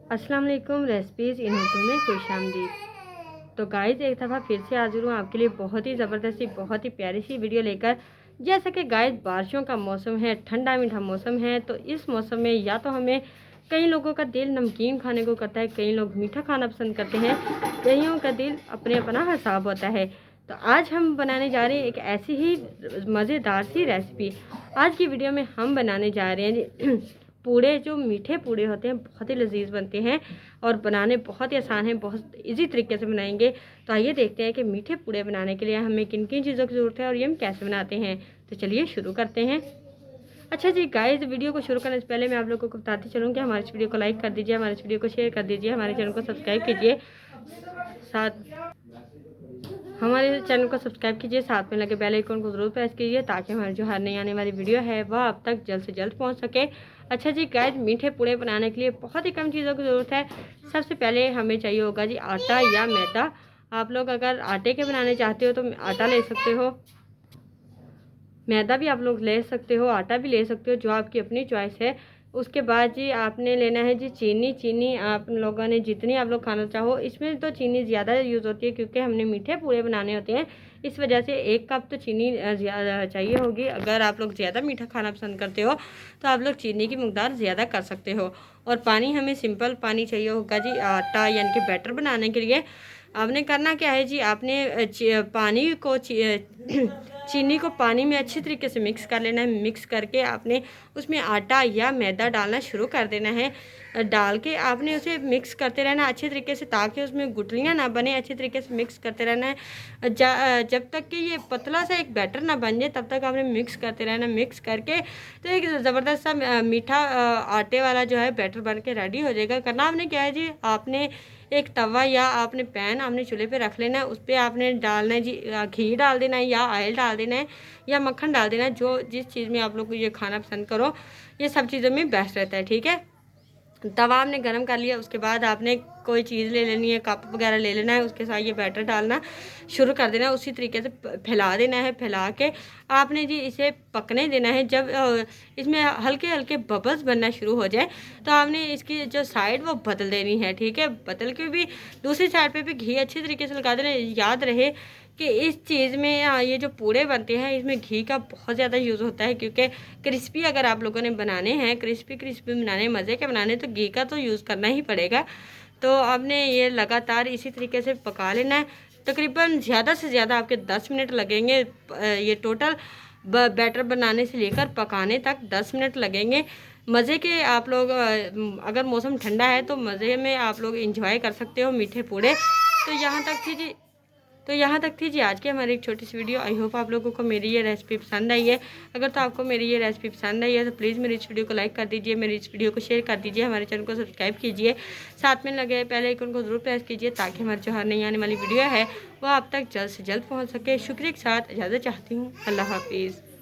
अस्सलाम वालेकुम। रेसिपीज़ इन उर्दू में खुशामदीद। तो गाइस, एक दफ़ा फिर से हाजिर हूँ आपके लिए बहुत ही ज़बरदस्ती, बहुत ही प्यारी सी वीडियो लेकर। जैसा कि गाइस, बारिशों का मौसम है, ठंडा मीठा मौसम है, तो इस मौसम में या तो हमें कई लोगों का दिल नमकीन खाने को करता है, कई लोग मीठा खाना पसंद करते हैं, कईयों का दिल अपने अपना हिसाब होता है। तो आज हम बनाने जा रहे हैं एक ऐसी ही मज़ेदार सी रेसिपी। आज की वीडियो में हम बनाने जा रहे हैं पूड़े। जो मीठे पूड़े होते हैं बहुत ही लजीज बनते हैं और बनाने बहुत ही आसान है, बहुत इजी तरीके से बनाएंगे। तो आइए देखते हैं कि मीठे पूड़े बनाने के लिए हमें किन किन चीज़ों की ज़रूरत है और ये हम कैसे बनाते हैं। तो चलिए शुरू करते हैं। अच्छा जी गाइस, वीडियो को शुरू करने से पहले मैं आप लोगों को बताती चलूँ कि हमारे इस वीडियो को लाइक कर दीजिए, हमारे इस वीडियो को शेयर कर दीजिए, हमारे चैनल को सब्सक्राइब कीजिए, साथ में लगे बेल आइकन को ज़रूर प्रेस कीजिए ताकि हमारी जो हर नई आने वाली वीडियो है वह आप तक जल्द से जल्द पहुंच सके। अच्छा जी गाइस, मीठे पूड़े बनाने के लिए बहुत ही कम चीज़ों की ज़रूरत है। सबसे पहले हमें चाहिए होगा जी आटा या मैदा। आप लोग अगर आटे के बनाने चाहते हो तो आटा ले सकते हो, मैदा भी आप लोग ले सकते हो, आटा भी ले सकते हो, जो आपकी अपनी चॉइस है। उसके बाद जी आपने लेना है जी चीनी आप लोगों ने जितनी आप लोग खाना चाहो। इसमें तो चीनी ज़्यादा यूज़ होती है क्योंकि हमने मीठे पूड़े बनाने होते हैं, इस वजह से 1 कप तो चीनी ज़्यादा चाहिए होगी। अगर आप लोग ज़्यादा मीठा खाना पसंद करते हो तो आप लोग चीनी की मकदार ज़्यादा कर सकते हो। और पानी हमें सिंपल पानी चाहिए होगा जी आटा यानी कि बैटर बनाने के लिए। आपने करना क्या है जी, आपने पानी को चीनी को पानी में अच्छी तरीके से मिक्स कर लेना है। मिक्स करके आपने उसमें आटा या मैदा डालना शुरू कर देना है। डाल के आपने उसे मिक्स करते रहना अच्छे तरीके से ताकि उसमें गुठलियाँ ना बने। अच्छे तरीके से मिक्स करते रहना है जब तक कि ये पतला सा एक बैटर ना बन जाए, तब तक आपने मिक्स करते रहना। मिक्स करके तो एक ज़बरदस्त सा मीठा आटे वाला जो है बैटर बन के रेडी हो जाएगा। करना आपने क्या है जी, आपने एक तवा या आपने पैन आपने चूल्हे पे रख लेना है, उस पर आपने डालना है जी घी डाल देना है या ऑयल डाल देना है या मक्खन डाल देना है, जो जिस चीज़ में आप लोग को ये खाना पसंद करो। ये सब चीज़ों में बेस्ट रहता है, ठीक है। तवा आपने गरम कर लिया, उसके बाद आपने कोई चीज़ ले लेनी है, कप वगैरह ले लेना है, उसके साथ ये बैटर डालना शुरू कर देना है। उसी तरीके से फैला देना है। फैला के आपने जी इसे पकने देना है। जब इसमें हल्के हल्के बबल्स बनना शुरू हो जाए तो आपने इसकी जो साइड वो बदल देनी है, ठीक है। बदल के भी दूसरी साइड पे भी घी अच्छी तरीके से लगा देना। याद रहे कि इस चीज़ में ये जो पूड़े बनते हैं इसमें घी का बहुत ज़्यादा यूज़ होता है, क्योंकि क्रिस्पी अगर आप लोगों ने बनाने हैं, क्रिस्पी बनाने, मज़े के बनाने, तो घी का तो यूज़ करना ही पड़ेगा। तो आपने ये लगातार इसी तरीके से पका लेना है। तकरीबन ज़्यादा से ज़्यादा आपके 10 मिनट लगेंगे। ये टोटल बैटर बनाने से लेकर पकाने तक 10 मिनट लगेंगे। मज़े के आप लोग अगर मौसम ठंडा है तो मज़े में आप लोग इंजॉय कर सकते हो मीठे पूड़े। तो यहाँ तक थी जी आज की हमारी एक छोटी सी वीडियो। आई होप आप लोगों को मेरी ये रेसिपी पसंद आई है। अगर तो आपको मेरी ये रेसिपी पसंद आई है तो प्लीज़ मेरी इस वीडियो को लाइक कर दीजिए, मेरी इस वीडियो को शेयर कर दीजिए, हमारे चैनल को सब्सक्राइब कीजिए, साथ में लगे पहले आइकन को ज़रूर प्रेस कीजिए ताकि हमारी जो हर नई आने वाली वीडियो है वो आप तक जल्द से जल्द पहुँच सके। शुक्रिया के साथ इजाज़त चाहती हूँ। अल्लाह हाफिज़।